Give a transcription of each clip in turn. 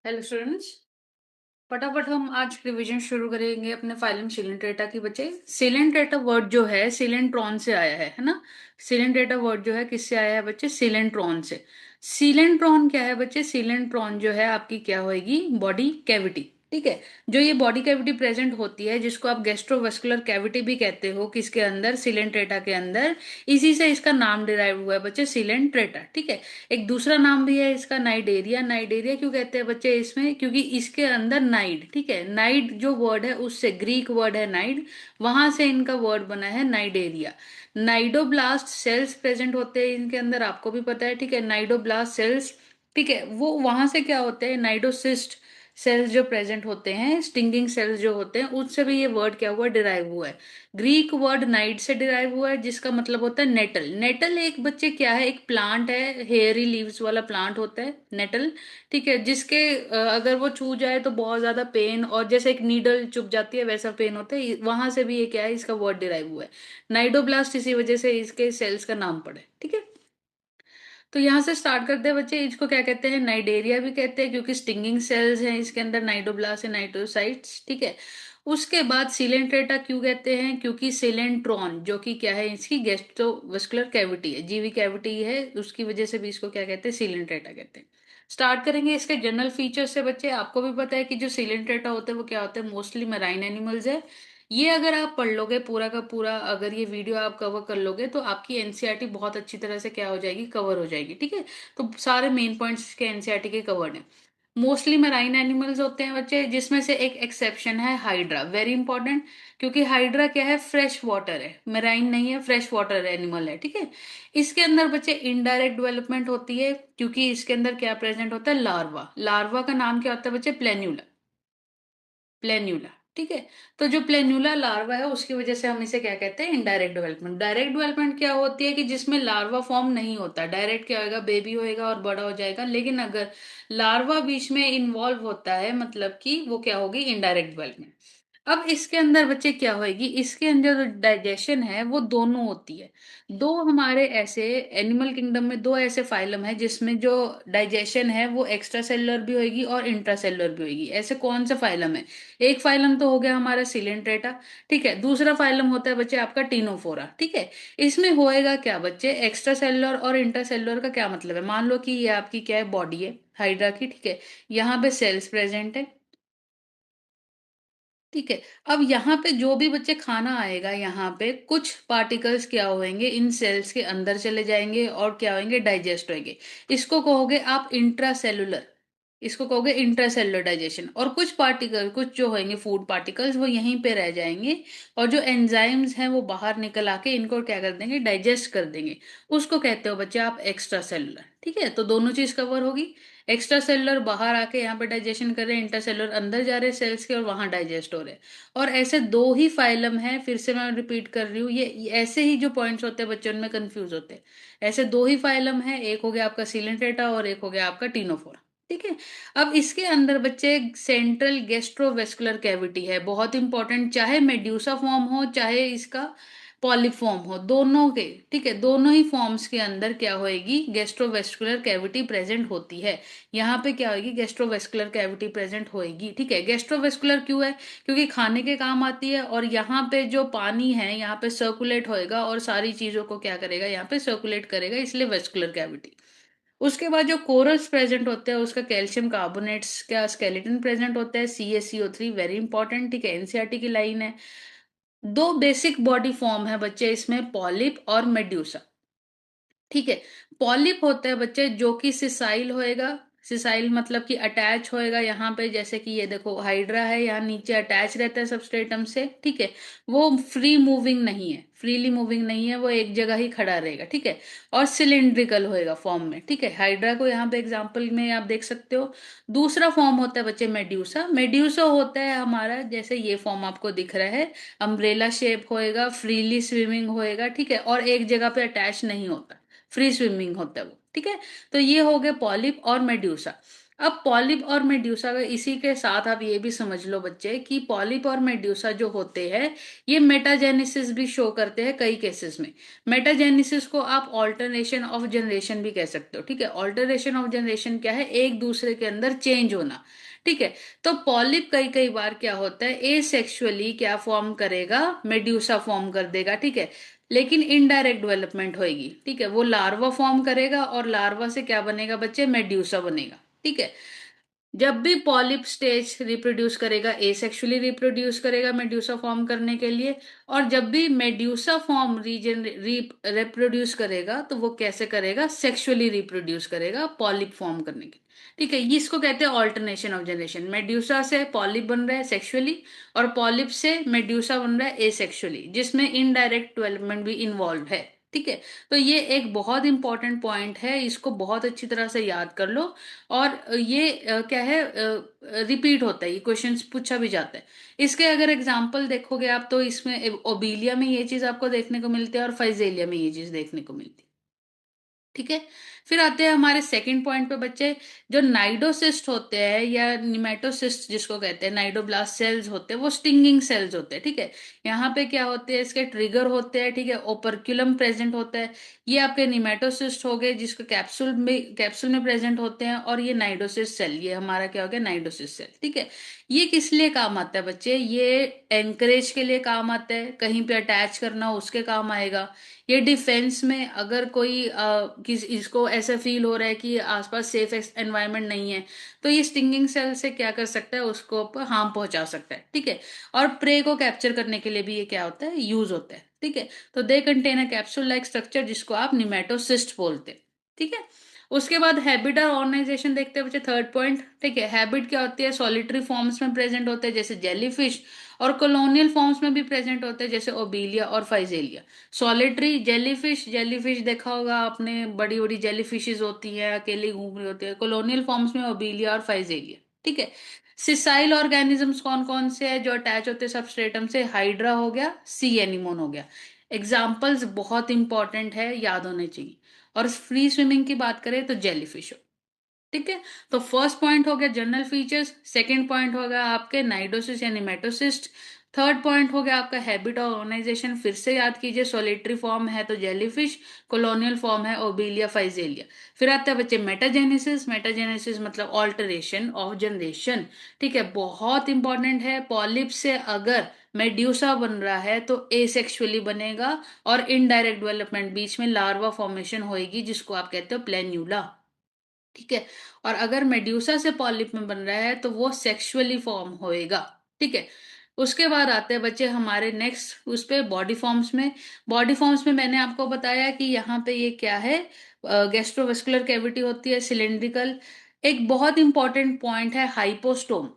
Hello students. फटाफट हम आज रिवीजन शुरू करेंगे अपने फाइलम सिलेंट्रेटा की बच्चे। सिलेंट्रेटा वर्ड जो है सिलेंट्रॉन से आया है ना। सिलेंट्रेटा वर्ड जो है किससे आया है बच्चे? सिलेंट्रॉन से। सिलेंट्रॉन क्या है बच्चे? सिलेंट्रॉन जो है आपकी क्या होएगी? Body cavity. ठीक है। जो ये बॉडी कैविटी प्रेजेंट होती है जिसको आप गैस्ट्रोवेस्कुलर कैविटी भी कहते हो, किसके अंदर? सिलेंट्रेटा के अंदर। इसी से इसका नाम डिराइव हुआ है बच्चे, सिलेंट्रेटा। ठीक है। एक दूसरा नाम भी है इसका, नाइडेरिया। नाइडेरिया क्यों कहते हैं बच्चे इसमें? क्योंकि इसके अंदर नाइड, ठीक है, नाइड जो वर्ड है उससे, ग्रीक वर्ड है नाइड, वहां से इनका वर्ड बना है नाइडेरिया। नाइडोब्लास्ट सेल्स प्रेजेंट होते हैं इनके अंदर, आपको भी पता है। ठीक है, नाइडोब्लास्ट सेल्स। ठीक है, वो वहां से क्या होते हैं? नाइडोसिस्ट सेल्स जो प्रेजेंट होते हैं, स्टिंगिंग सेल्स जो होते हैं, उससे भी ये वर्ड क्या हुआ? डिराइव हुआ है। ग्रीक वर्ड नाइट से डिराइव हुआ है जिसका मतलब होता है नेटल। नेटल एक बच्चे क्या है? एक प्लांट है, हेयरी लीव्स वाला प्लांट होता है नेटल। ठीक है, जिसके अगर वो छू जाए तो बहुत ज्यादा पेन, और जैसे एक नीडल चुभ जाती है वैसा पेन होता है, वहां से भी ये क्या है? इसका वर्ड डिराइव हुआ है। नाइडोब्लास्ट इसी वजह से इसके सेल्स का नाम पड़ा है। ठीक है। तो यहाँ से स्टार्ट करते हैं बच्चे। इसको क्या कहते हैं? नाइडेरिया भी कहते हैं क्योंकि स्टिंगिंग सेल्स हैं इसके अंदर, नाइडोब्लास्ट है, नाइटोसाइट्स। ठीक है। उसके बाद सिलेंट्रेटा क्यों कहते हैं? क्योंकि सिलेंट्रॉन जो कि क्या है? इसकी गैस्ट्रोवेस्कुलर कैविटी है, जीवी कैविटी है, उसकी वजह से भी इसको क्या कहते हैं? सिलेंट्रेटा कहते हैं। स्टार्ट करेंगे इसके जनरल फीचर्स से बच्चे। आपको भी पता है कि जो सिलेंट्रेटा होते हैं वो क्या होते हैं? मोस्टली मैराइन एनिमल्स है। ये अगर आप पढ़ लोगे पूरा का पूरा, अगर ये वीडियो आप कवर कर लोगे तो आपकी एनसीईआरटी बहुत अच्छी तरह से क्या हो जाएगी? कवर हो जाएगी। ठीक है। तो सारे मेन पॉइंट्स के एनसीईआरटी के कवर्ड हैं। मोस्टली मैराइन एनिमल्स होते हैं बच्चे, जिसमें से एक एक्सेप्शन है हाइड्रा, वेरी इंपॉर्टेंट। क्योंकि हाइड्रा क्या है? फ्रेश वाटर है, मैराइन नहीं है, फ्रेश वाटर एनिमल है। ठीक है। इसके अंदर बच्चे इनडायरेक्ट डेवलपमेंट होती है क्योंकि इसके अंदर क्या प्रेजेंट होता है? लार्वा। लार्वा का नाम क्या होता है बच्चे? प्लेन्यूला। प्लेन्यूला। ठीक है। तो जो प्लेन्यूला लार्वा है उसकी वजह से हम इसे क्या कहते हैं? Indirect development. डायरेक्ट डेवलपमेंट क्या होती है? कि जिसमें लार्वा फॉर्म नहीं होता। डायरेक्ट क्या होगा? बेबी होएगा और बड़ा हो जाएगा। लेकिन अगर लार्वा बीच में इन्वॉल्व होता है, मतलब कि वो क्या होगी? Indirect development. अब इसके अंदर बच्चे क्या होएगी? इसके अंदर जो डाइजेशन है वो दोनों होती है। दो हमारे ऐसे एनिमल किंगडम में दो ऐसे फाइलम है जिसमें जो डाइजेशन है वो एक्स्ट्रा सेलुलर भी होगी और इंट्रा सेलुलर भी होगी। ऐसे कौन से फाइलम है? एक फाइलम तो हो गया हमारा सिलेंट्रेटा। ठीक है। दूसरा फाइलम होता है बच्चे आपका टीनोफोरा। ठीक है। इसमें होएगा क्या बच्चे? एक्स्ट्रा सेलुलर और इंट्रा सेलुलर का क्या मतलब है? मान लो कि ये आपकी क्या है? बॉडी है हाइड्रा की। ठीक है। यहाँ पे सेल्स प्रेजेंट है। ठीक है। अब यहाँ पे जो भी बच्चे खाना आएगा, यहाँ पे कुछ पार्टिकल्स क्या होंगे? इन सेल्स के अंदर चले जाएंगे और क्या होंगे? डाइजेस्ट होंगे। इसको कहोगे आप इंट्रा सेलुलर। इसको कहोगे इंट्रा सेलुलर डाइजेशन। और कुछ पार्टिकल, कुछ जो होंगे फूड पार्टिकल्स, वो यहीं पे रह जाएंगे। और जो एंजाइम्स हैं वो बाहर निकल आके इनको क्या कर देंगे? डाइजेस्ट कर देंगे। उसको कहते हो बच्चे आप एक्स्ट्रा सेलुलर। ठीक है। तो दोनों चीज कवर होगी। एक्स्ट्रा सेलुलर बाहर आके यहाँ पे डाइजेशन कर रहे हैं, इंटरसेलुलर अंदर जा रहे हैं सेल्स के और वहां डाइजेस्ट हो रहे हैं। और ऐसे दो ही फाइलम है, फिर से मैं रिपीट कर रही हूँ, ये ऐसे ही जो पॉइंट्स होते हैं बच्चों में कंफ्यूज होते हैं। ऐसे दो ही फाइलम है, एक हो गया आपका सिलेंट्रेटा और एक हो गया आपका टीनोफोरा। ठीक है। अब इसके अंदर बच्चे सेंट्रल गेस्ट्रोवेस्कुलर कैविटी है, बहुत इंपॉर्टेंट। चाहे मेड्यूसा फॉर्म हो चाहे इसका पॉलिप फॉर्म हो, दोनों के, ठीक है, दोनों ही फॉर्म्स के अंदर क्या होएगी? गेस्ट्रोवेस्कुलर कैविटी प्रेजेंट होती है। यहाँ पे क्या होगी? गेस्ट्रोवेस्कुलर कैविटी प्रेजेंट होएगी। ठीक है। गेस्ट्रोवेस्कुलर क्यों है? क्योंकि खाने के काम आती है और यहाँ पे जो पानी है यहाँ पे सर्कुलेट होएगा और सारी चीजों को क्या करेगा? यहाँ पे सर्कुलेट करेगा, इसलिए वेस्कुलर कैविटी। उसके बाद जो कोरल्स प्रेजेंट होते हैं उसका कैल्शियम कार्बोनेट्स का स्केलेटन प्रेजेंट होता है, CaCO3, वेरी इंपॉर्टेंट। ठीक है। एनसीईआरटी की लाइन है। दो बेसिक बॉडी फॉर्म है बच्चे इसमें, पॉलिप और मेड्यूसा। ठीक है। पॉलिप होता है बच्चे जो कि सिसाइल होएगा। सिसाइल मतलब कि अटैच होएगा यहाँ पे, जैसे कि ये देखो हाइड्रा है, यहाँ नीचे अटैच रहता है सबस्ट्रेटम से। ठीक है। वो फ्री मूविंग नहीं है, फ्रीली मूविंग नहीं है, वो एक जगह ही खड़ा रहेगा। ठीक है। और सिलिंड्रिकल होएगा फॉर्म में। ठीक है। हाइड्रा को यहाँ पे एग्जाम्पल में आप देख सकते हो। दूसरा फॉर्म होता है बच्चे मेड्यूसा। मेड्यूसा होता है हमारा, जैसे ये फॉर्म आपको दिख रहा है, अम्ब्रेला शेप होएगा, फ्रीली स्विमिंग होएगा। ठीक है। और एक जगह पे अटैच नहीं होता, फ्री स्विमिंग होता है वो। ठीक है। तो ये हो गए पॉलिप और मेड्यूसा। अब पॉलिप और मेड्यूसा का, इसी के साथ आप ये भी समझ लो बच्चे कि पॉलिप और मेड्यूसा जो होते हैं ये मेटाजेनेसिस भी शो करते हैं कई केसेस में। मेटाजेनेसिस को आप ऑल्टरनेशन ऑफ जनरेशन भी कह सकते हो, ठीक है। ऑल्टरेशन ऑफ जनरेशन क्या है, एक दूसरे के अंदर चेंज होना, ठीक है। तो पॉलिप कई कई बार क्या होता है, ए सेक्सुअली क्या फॉर्म करेगा, मेड्यूसा फॉर्म कर देगा, ठीक है। लेकिन इनडायरेक्ट डेवलपमेंट होएगी, ठीक है। वो लार्वा फॉर्म करेगा और लार्वा से क्या बनेगा बच्चे, मेड्यूसा बनेगा, ठीक है। जब भी पॉलिप स्टेज रिप्रोड्यूस करेगा, एसेक्सुअली रिप्रोड्यूस करेगा मेड्यूसा फॉर्म करने के लिए। और जब भी मेड्यूसा फॉर्म रीजन रिप्रोड्यूस करेगा तो वो कैसे करेगा, सेक्सुअली रिप्रोड्यूस करेगा पॉलिप फॉर्म करने के, ठीक है। ये इसको कहते हैं ऑल्टरनेशन ऑफ जनरेशन। मेड्यूसा से पॉलिप बन रहा है सेक्सुअली, और पॉलिप से मेड्यूसा बन रहा है एसेक्सुअली, जिसमें इनडायरेक्ट डेवलपमेंट भी इन्वॉल्व है, ठीक है। तो ये एक बहुत इंपॉर्टेंट पॉइंट है, इसको बहुत अच्छी तरह से याद कर लो। और ये क्या है, रिपीट होता है, ये क्वेश्चंस पूछा भी जाता है। इसके अगर एग्जांपल देखोगे आप तो इसमें ओबीलिया में ये चीज आपको देखने को मिलती है और फाइजेलिया में ये चीज देखने को मिलती है, ठीक है। फिर आते हैं हमारे सेकंड पॉइंट पे बच्चे। जो नाइडोसिस्ट होते हैं या निमेटोसिस्ट जिसको कहते हैं, नाइडोब्लास्ट सेल्स होते हैं, वो स्टिंगिंग सेल्स होते हैं, ठीक है। यहाँ पे क्या होते हैं, इसके ट्रिगर होते हैं, ठीक है। ओपर्क्यूलम प्रेजेंट होता है। ये आपके निमेटोसिस्ट हो गए जिसको कैप्सूल में प्रेजेंट होते हैं। और ये नाइडोसिस्ट सेल, ये हमारा क्या हो गया, नाइडोसिस्ट सेल, ठीक है। ये किस लिए काम आता है बच्चे, ये एंकरेज के लिए काम आता है, कहीं पे अटैच करना हो उसके काम आएगा। ये डिफेंस में अगर कोई किस इसको ऐसा फील हो रहा है कि आसपास सेफ एनवायरनमेंट नहीं है, तो ये स्टिंगिंग सेल से क्या कर सकता है, उसको हार्म पहुंचा सकता है, ठीक है। और प्रे को कैप्चर करने के लिए भी ये क्या होता है, यूज होता है, ठीक है। तो they contain a capsule like structure जिसको आप निमेटोसिस्ट बोलते हैं, ठीक है। उसके बाद हैबिट और ऑर्गेनाइजेशन देखते हैं बच्चे, थर्ड पॉइंट, ठीक है। हैबिट क्या होती है, सॉलिटरी फॉर्म्स में प्रेजेंट होते हैं जैसे जेलीफिश, और कॉलोनियल फॉर्म्स में भी प्रेजेंट होते हैं जैसे ओबीलिया और फाइजेलिया। सॉलिटरी जेलीफिश, जेलीफिश देखा होगा आपने, बड़ी बड़ी जेलीफिशेस होती है, अकेली घूम रही होती है। कॉलोनियल फॉर्म्स में ओबीलिया और फाइजेलिया, ठीक है। सिसाइल ऑर्गेनिजम्स कौन कौन से हैं जो अटैच होते हैं सबस्ट्रेटम से, हाइड्रा हो गया, सी एनिमोन हो गया। एग्जाम्पल्स बहुत इंपॉर्टेंट है, याद होने चाहिए। और फ्री स्विमिंग की बात करें तो जेलीफिश, ठीक है। तो फर्स्ट पॉइंट हो गया जनरल फीचर्स, सेकंड पॉइंट हो गया आपके नाइडोसिस या निमेटोसिस्ट, थर्ड पॉइंट हो गया आपका हैबिट और ऑर्गेनाइजेशन। फिर से याद कीजिए, सोलिटरी फॉर्म है तो जेलीफिश, कॉलोनियल फॉर्म है ओबीलिया फाइजेलिया। फिर आता है बच्चे मेटाजेनेसिस, मेटाजेनेसिस मतलब ऑल्टरेशन ऑफ जनरेशन, ठीक है। बहुत इंपॉर्टेंट है, पॉलिप से अगर मेड्यूसा बन रहा है तो एसेक्सुअली बनेगा, और इनडायरेक्ट डेवलपमेंट बीच में लार्वा फॉर्मेशन होएगी जिसको आप कहते हो प्लेन्यूला, ठीक है। और अगर मेड्यूसा से पॉलिप में बन रहा है तो वो सेक्सुअली फॉर्म होएगा, ठीक है। उसके बाद आते हैं बच्चे हमारे नेक्स्ट उस पे, बॉडी फॉर्म्स में। बॉडी फॉर्म्स में मैंने आपको बताया कि यहाँ पे ये क्या है, गैस्ट्रोवेस्कुलर कैविटी होती है सिलेंड्रिकल। एक बहुत इंपॉर्टेंट पॉइंट है हाइपोस्टोम,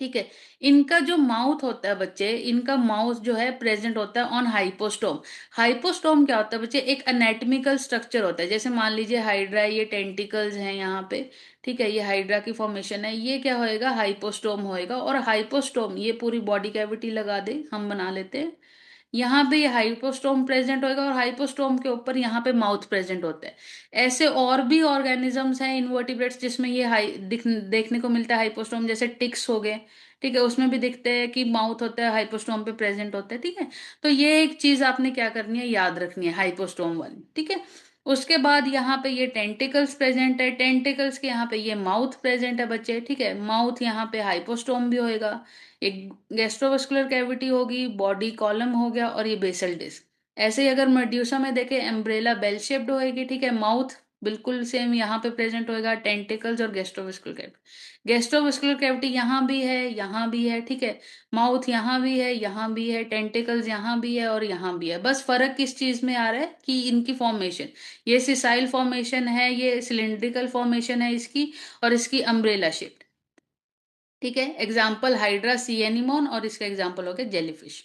ठीक है। इनका जो माउथ होता है बच्चे, इनका माउथ जो है प्रेजेंट होता है ऑन हाइपोस्टोम। हाइपोस्टोम क्या होता है बच्चे, एक एनाटॉमिकल स्ट्रक्चर होता है। जैसे मान लीजिए हाइड्रा, ये टेंटिकल्स हैं यहाँ पे, ठीक है। ये हाइड्रा की फॉर्मेशन है, ये क्या होएगा, हाइपोस्टोम होएगा। और हाइपोस्टोम ये पूरी बॉडी कैविटी लगा दे, हम बना लेते हैं। यहाँ पे ये हाइपोस्टोम प्रेजेंट होएगा और हाइपोस्टोम के ऊपर यहाँ पे माउथ प्रेजेंट होता है। ऐसे और भी ऑर्गेनिजम्स हैं इन्वर्टिब्रेट्स जिसमें ये देखने को मिलता है हाइपोस्टोम, जैसे टिक्स हो गए, ठीक है। उसमें भी दिखते हैं कि माउथ होता है, हाइपोस्टोम पे प्रेजेंट होता है, ठीक है। तो ये एक चीज आपने क्या करनी है, याद रखनी है, हाइपोस्टोम वाली, ठीक है। उसके बाद यहाँ पे ये टेंटिकल्स प्रेजेंट है, टेंटिकल्स के यहाँ पे ये माउथ प्रेजेंट है बच्चे, ठीक है। माउथ यहाँ पे हाइपोस्टोम भी होएगा, एक गैस्ट्रोवास्कुलर कैविटी होगी, बॉडी कॉलम हो गया, और ये बेसल डिस्क। ऐसे ही अगर मेड्यूसा में देखें, एम्ब्रेला बेल शेप्ड होएगी, ठीक है। माउथ बिल्कुल सेम यहाँ पे प्रेजेंट होएगा, टेंटिकल्स और गैस्ट्रोवास्कुलर कैविटी। गैस्ट्रोवास्कुलर कैविटी यहाँ भी है, यहाँ भी है, ठीक है। माउथ यहाँ भी है, यहाँ भी है, टेंटिकल्स यहाँ भी है और यहाँ भी है। बस फर्क किस चीज में आ रहा है कि इनकी फॉर्मेशन, ये सिसाइल फॉर्मेशन है, ये सिलिंड्रिकल फॉर्मेशन है इसकी, और इसकी अम्ब्रेला शेप, ठीक है। एग्जाम्पल हाइड्रा सी एनिमोन, और इसका एग्जाम्पल हो गया जेलीफिश।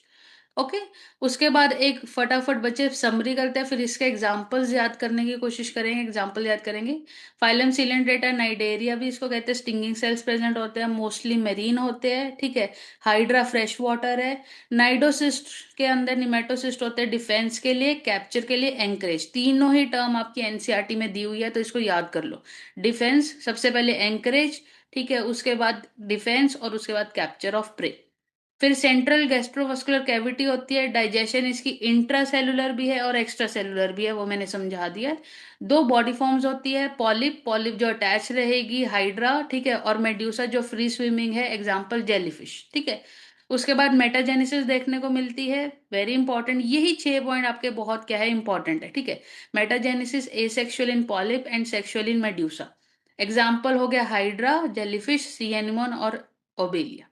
ओके। उसके बाद एक फटाफट बच्चे समरी करते हैं, फिर इसके एग्जांपल्स याद करने की कोशिश करेंगे, एग्जांपल याद करेंगे। फाइलम सिलेंड्रेटा नाइडेरिया भी इसको कहते हैं, स्टिंगिंग सेल्स प्रेजेंट होते हैं, मोस्टली मेरीन होते हैं, ठीक है। हाइड्रा फ्रेश वाटर है। नाइडोसिस्ट के अंदर निमेटोसिस्ट होते हैं डिफेंस के लिए, कैप्चर के लिए, एंकरेज। तीनों ही टर्म आपकी एनसीईआरटी में दी हुई है, तो इसको याद कर लो। डिफेंस सबसे पहले, एंकरेज, ठीक है, उसके बाद डिफेंस, और उसके बाद कैप्चर ऑफ प्रे। फिर सेंट्रल गैस्ट्रोवास्कुलर कैविटी होती है, डाइजेशन इसकी इंट्रा सेलुलर भी है और एक्स्ट्रा सेलुलर भी है, वो मैंने समझा दिया है। दो बॉडी फॉर्म्स होती है, पॉलिप, पॉलिप जो अटैच रहेगी, हाइड्रा, ठीक है, और मेड्यूसा जो फ्री स्विमिंग है, एग्जाम्पल जेलीफिश, ठीक है। उसके बाद मेटाजेनेसिस देखने को मिलती है, वेरी इंपॉर्टेंट, यही 6 पॉइंट आपके बहुत क्या है, इंपॉर्टेंट है, ठीक है। Metagenesis asexual in polyp and sexual in medusa. Example हो गया हाइड्रा, जेलीफिश, सी एनिमोन और ओबेलिया,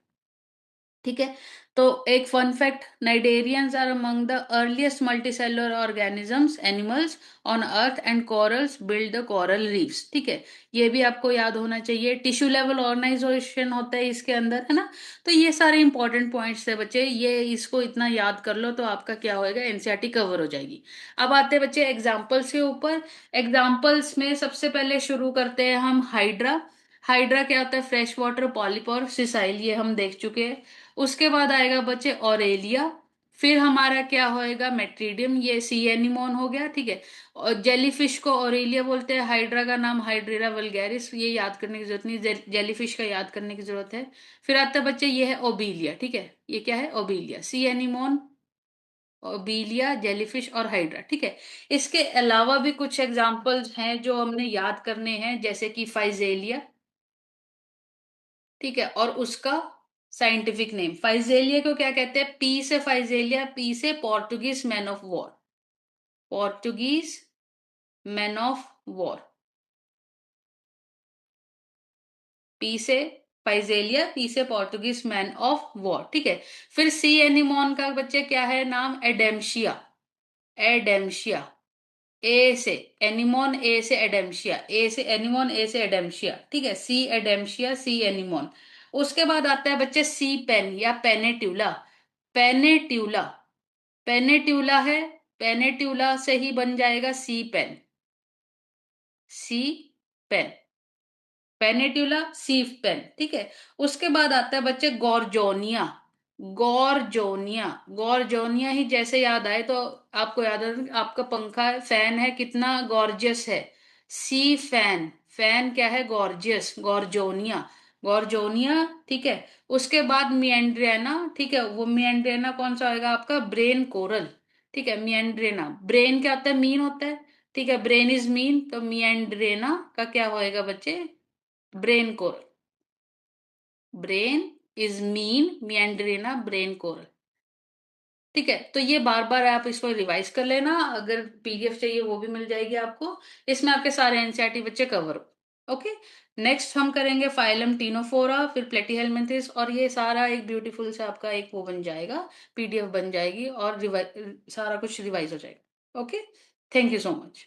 ठीक है। तो एक fun fact, cnidarians are among the earliest multicellular organisms animals on earth and corals build the coral reefs, ठीक है। ये भी आपको याद होना चाहिए, टिश्यू लेवल ऑर्गेनाइजेशन होता है इसके अंदर, है ना। तो ये सारे इंपॉर्टेंट पॉइंट्स थे बच्चे, ये इसको इतना याद कर लो तो आपका क्या होएगा, एनसीईआरटी कवर हो जाएगी। अब आते हैं बच्चे एग्जाम्पल्स के ऊपर। एग्जाम्पल्स में सबसे पहले शुरू करते हैं हम हाइड्रा। हाइड्रा क्या होता है, फ्रेश वाटर पॉलिप और सिसाइल, ये हम देख चुके हैं। उसके बाद आएगा बच्चे ऑरेलिया। फिर हमारा क्या होएगा, मेट्रीडियम, ये सी एनिमोन हो गया, ठीक है। और जेलीफिश को ऑरेलिया बोलते हैं, हाइड्रा का नाम हाइड्रेरा वल्गैरिस, ये याद करने की जरूरत नहीं, जेलीफिश का याद करने की जरूरत है। फिर आता है बच्चे, ये है ओबीलिया, ठीक है, ये क्या है, ओबीलिया, सी एनिमोन, ओबीलिया, जेलीफिश और हाइड्रा, ठीक है। इसके अलावा भी कुछ एग्जाम्पल्स हैं जो हमने याद करने हैं, जैसे कि फाइजेलिया, ठीक है, और उसका साइंटिफिक नेम, फाइजेलिया को क्या कहते हैं, पी से फाइजेलिया, पी से Portuguese man of war, Portuguese man of war, P से फाइजेलिया, पी से पोर्टुगीज मैन ऑफ वॉर, ठीक है। फिर सी एनिमोन का बच्चे क्या है नाम, एडेम्शिया, एडेम्शिया, ए से एनिमोन, ए से एडेम्शिया, ए से एनिमोन, ए से एडेम्शिया, ठीक है, सी एडेम्शिया, सी एनिमोन। उसके बाद आता है बच्चे सी पेन या पेनेट्यूला, पेनेट्यूला, पेनेट्यूला है, पेनेट्यूला से ही बन जाएगा सी पेन, सी पेन, पेनेट्यूला सी पेन, ठीक है। उसके बाद आता है बच्चे गॉर्जोनिया, गॉर्जोनिया, गॉर्जोनिया ही जैसे याद आए तो आपको याद है, आपका पंखा फैन है कितना गॉर्जियस है, सी फैन, फैन क्या है, गॉर्जियस, गॉर्जोनिया, गॉर्जोनिया, ठीक है। उसके बाद मिएंड्रियाना, ठीक है, वो मिएंड्रियाना कौन सा होगा आपका, ब्रेन कोरल, ठीक है, मिएंड्रियाना, ब्रेन क्या होता है, मीन होता है, ठीक है, ब्रेन इज मीन, तो मिएंड्रियाना का क्या होएगा बच्चे, brain coral, brain is mean, Meandrina, brain coral, ठीक है। तो ये बार बार आप इसको रिवाइज कर लेना, अगर पीडीएफ चाहिए वो भी मिल जाएगी आपको, इसमें आपके सारे एनसीईआरटी बच्चे कवर हो, ओके। नेक्स्ट हम करेंगे फाइलम टीनोफोरा, फिर प्लेटीहेलमिन्थेस, और ये सारा एक ब्यूटीफुल से आपका एक वो बन जाएगा, पीडीएफ बन जाएगी, और सारा कुछ रिवाइज हो जाएगा, okay. Thank you so much.